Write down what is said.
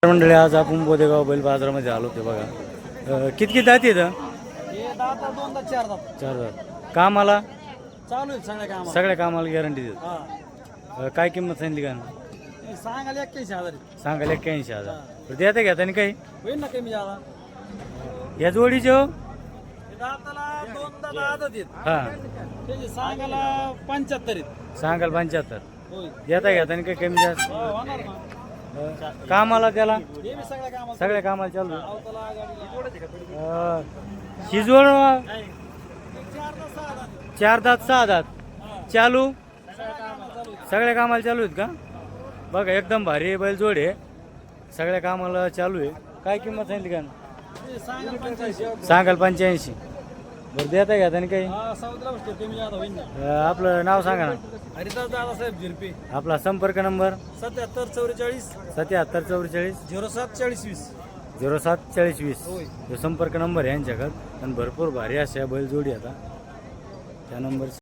मंडळी आज आपण बोदेगाव बैल बाजारामध्ये आलो ते बघा किती दात येतं हे दाता दोनदा चार दात चार दात कामाला चालू आहे सगळ्या कामाला. सगळ्या कामाला गॅरंटी देत हा काय किंमत सांगितली का हे सांगायला 81,000 आहे. सांगायला 81,000 तर देता घेता आणि काही होईल ना कमी झाला. या जोडीचे हो हे दाताला दोनदा दात आहेत. हां त्याचे सांगायला 75 आहेत. सांगाल 75 होय देता घेता आणि काही कमी जास्त होणार ना. कामाला त्याला हे बी सगळ्या कामाला. सगळ्या कामाला चालू आहे. आवताला गाडीला. शिजवण हे चार दात सहा दात. 4 दात 6 दात चालू सगळ्या कामाला चालू आहे. सगळ्या कामाला चालू आहेत का बघा एकदम भारी बैल जोड आहे सगळ्या कामाला चालू आहे काय किंमत सांगितली का हे सांगायला 85. सांगाल 85 बरं देता घेता आणि काही हा सौदला बसतो कमी जादा होईल ना. आपलं नाव सांगा ना हरिदास दादासाहेब झिरपे. आपला संपर्क नंबर 77 44 77 44 07 40 20. 07 40 20 होय. जो संपर्क नंबर आहे यांच्याकडे आणि भरपूर भारी अशा बैल जोडी आता त्या नंबर